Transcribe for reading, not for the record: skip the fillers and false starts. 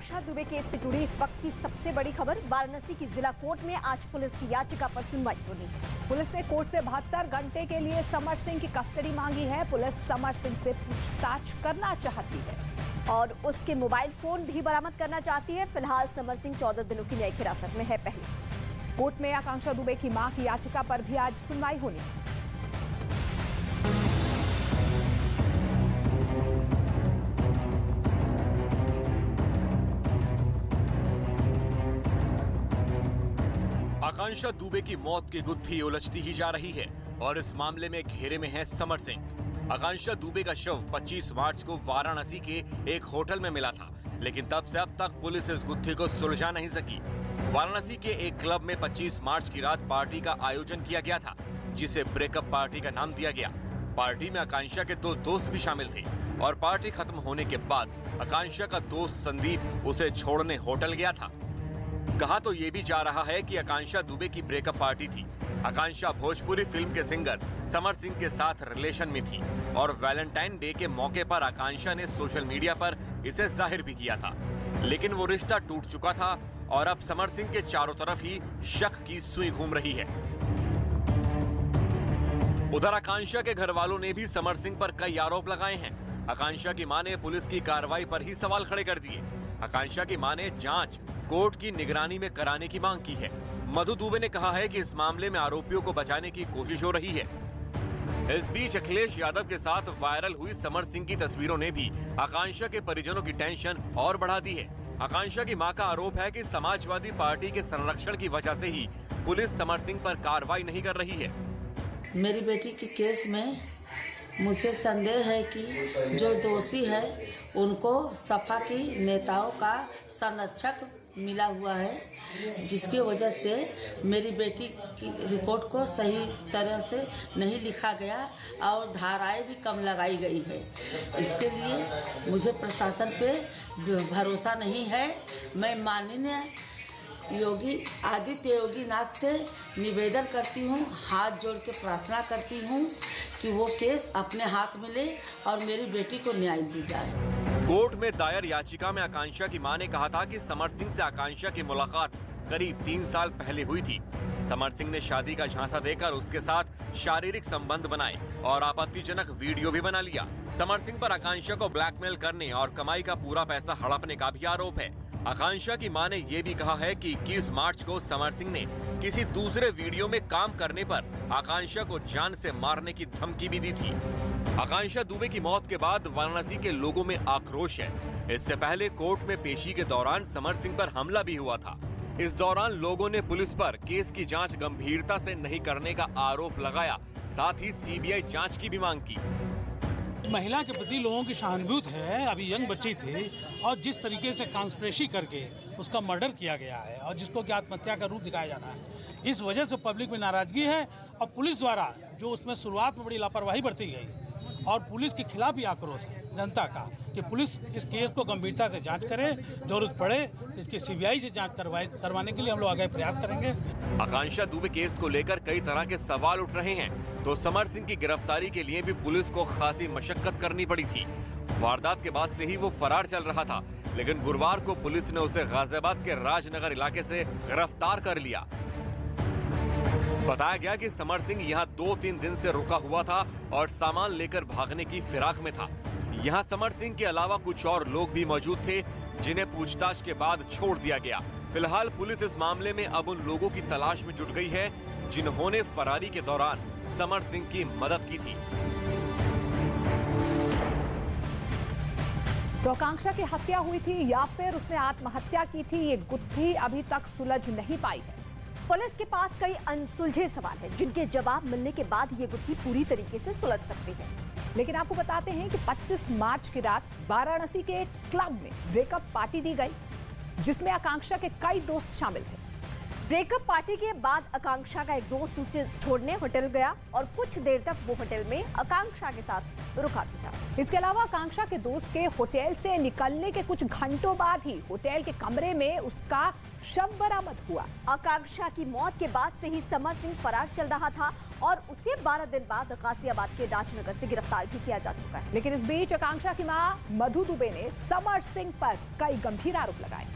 आकांक्षा Dubey case से जुड़ी इस वक्त की सबसे बड़ी खबर। वाराणसी की जिला कोर्ट में आज पुलिस की याचिका पर सुनवाई होनी। पुलिस ने कोर्ट से 72 घंटे के लिए समर सिंह की कस्टडी मांगी है। पुलिस समर सिंह से पूछताछ करना चाहती है और उसके मोबाइल फोन भी बरामद करना चाहती है। फिलहाल समर सिंह 14 दिनों की न्यायिक हिरासत में है। पहले से कोर्ट में आकांक्षा दुबे की मां की याचिका पर भी आज सुनवाई होनी है। आकांक्षा दुबे की मौत की गुत्थी उलझती ही जा रही है और इस मामले में घेरे में है समर सिंह। आकांक्षा दुबे का शव 25 मार्च को वाराणसी के एक होटल में मिला था, लेकिन तब से अब तक पुलिस इस गुत्थी को सुलझा नहीं सकी। वाराणसी के एक क्लब में 25 मार्च की रात पार्टी का आयोजन किया गया था, जिसे ब्रेकअप पार्टी का नाम दिया गया। पार्टी में आकांक्षा के 2 दोस्त भी शामिल थे और पार्टी खत्म होने के बाद आकांक्षा का दोस्त संदीप उसे छोड़ने होटल गया था। कहा तो ये भी जा रहा है कि आकांक्षा दुबे की ब्रेकअप पार्टी थी। आकांक्षा भोजपुरी फिल्म के सिंगर समर सिंह के साथ रिलेशन में थी और वैलेंटाइन डे के मौके पर आकांक्षा ने सोशल मीडिया पर इसे जाहिर भी किया था, लेकिन वो रिश्ता टूट चुका था और अब समर सिंह के चारों तरफ ही शक की सुई घूम रही है। उधर आकांक्षा के घर वालों ने भी समर सिंह पर कई आरोप लगाए हैं। आकांक्षा की मां ने पुलिस की कार्रवाई पर ही सवाल खड़े कर दिए। आकांक्षा की मां ने जांच कोर्ट की निगरानी में कराने की मांग की है। मधु दुबे ने कहा है कि इस मामले में आरोपियों को बचाने की कोशिश हो रही है। इस बीच अखिलेश यादव के साथ वायरल हुई समर सिंह की तस्वीरों ने भी आकांक्षा के परिजनों की टेंशन और बढ़ा दी है। आकांक्षा की मां का आरोप है कि समाजवादी पार्टी के संरक्षण की वजह से ही पुलिस समर सिंह पर कार्रवाई नहीं कर रही है। मेरी बेटी के केस में मुझे संदेह है कि जो दोषी है उनको सपा की नेताओं का संरक्षक मिला हुआ है, जिसकी वजह से मेरी बेटी की रिपोर्ट को सही तरह से नहीं लिखा गया और धाराएं भी कम लगाई गई है। इसके लिए मुझे प्रशासन पे भरोसा नहीं है। मैं माननीय योगी आदित्य योगी नाथ से निवेदन करती हूँ, हाथ जोड़ के प्रार्थना करती हूँ कि वो केस अपने हाथ में ले और मेरी बेटी को न्याय दी जाए। कोर्ट में दायर याचिका में आकांक्षा की मां ने कहा था कि समर सिंह से आकांक्षा की मुलाकात करीब 3 साल पहले हुई थी। समर सिंह ने शादी का झांसा देकर उसके साथ शारीरिक संबंध बनाए और आपत्तिजनक वीडियो भी बना लिया। समर सिंह पर आकांक्षा को ब्लैकमेल करने और कमाई का पूरा पैसा हड़पने का भी आरोप है। आकांक्षा की मां ने ये भी कहा है कि 21 मार्च को समर सिंह ने किसी दूसरे वीडियो में काम करने पर आकांक्षा को जान से मारने की धमकी भी दी थी। आकांक्षा दुबे की मौत के बाद वाराणसी के लोगों में आक्रोश है। इससे पहले कोर्ट में पेशी के दौरान समर सिंह पर हमला भी हुआ था। इस दौरान लोगों ने पुलिस पर केस की जांच गंभीरता से नहीं करने का आरोप लगाया, साथ ही सीबीआई जांच की भी मांग की। महिला के प्रति लोगों की सहानुभूति है। अभी यंग बच्ची थी और जिस तरीके से कॉन्स्पिरेसी करके उसका मर्डर किया गया है और जिसको कि आत्महत्या का रूप दिखाया जा रहा है, इस वजह से पब्लिक में नाराजगी है और पुलिस द्वारा जो उसमें शुरुआत में बड़ी लापरवाही बरती गई और पुलिस के खिलाफ भी आक्रोश है जनता का कि पुलिस इस केस को गंभीरता से जांच करे, जरूरत पड़े इसकी सीबीआई से जांच करवाने के लिए हम लोग आगे प्रयास करेंगे। आकांक्षा दुबे केस को लेकर कई तरह के सवाल उठ रहे हैं, तो समर सिंह की गिरफ्तारी के लिए भी पुलिस को खासी मशक्कत करनी पड़ी थी। वारदात के बाद से ही वो फरार चल रहा था, लेकिन गुरुवार को पुलिस ने उसे गाजियाबाद के राजनगर इलाके से गिरफ्तार कर लिया। बताया गया कि समर सिंह यहाँ 2-3 दिन से रुका हुआ था और सामान लेकर भागने की फिराक में था। यहाँ समर सिंह के अलावा कुछ और लोग भी मौजूद थे, जिन्हें पूछताछ के बाद छोड़ दिया गया। फिलहाल पुलिस इस मामले में अब उन लोगों की तलाश में जुट गई है, जिन्होंने फरारी के दौरान समर सिंह की मदद की थी। तो आकांक्षा की हत्या हुई थी या फिर उसने आत्महत्या की थी, ये गुत्थी अभी तक सुलझ नहीं पाई है। पुलिस के पास कई अनसुलझे सवाल हैं, जिनके जवाब मिलने के बाद ये गुत्थी पूरी तरीके से सुलझ सकती है। लेकिन आपको बताते हैं कि 25 मार्च की रात वाराणसी के एक क्लब में ब्रेकअप पार्टी दी गई, जिसमें आकांक्षा के कई दोस्त शामिल थे। ब्रेकअप पार्टी के बाद आकांक्षा का एक दोस्त उसे छोड़ने होटल गया और कुछ देर तक वो होटल में आकांक्षा के साथ रुका भी था। इसके अलावा आकांक्षा के दोस्त के होटल से निकलने के कुछ घंटों बाद ही होटल के कमरे में उसका शव बरामद हुआ। आकांक्षा की मौत के बाद से ही समर सिंह फरार चल रहा था और उसे 12 दिन बाद गाजियाबाद के राजनगर से गिरफ्तार भी किया जा चुका है। लेकिन इस बीच आकांक्षा की मां मधु दुबे ने समर सिंह पर कई गंभीर आरोप लगाए।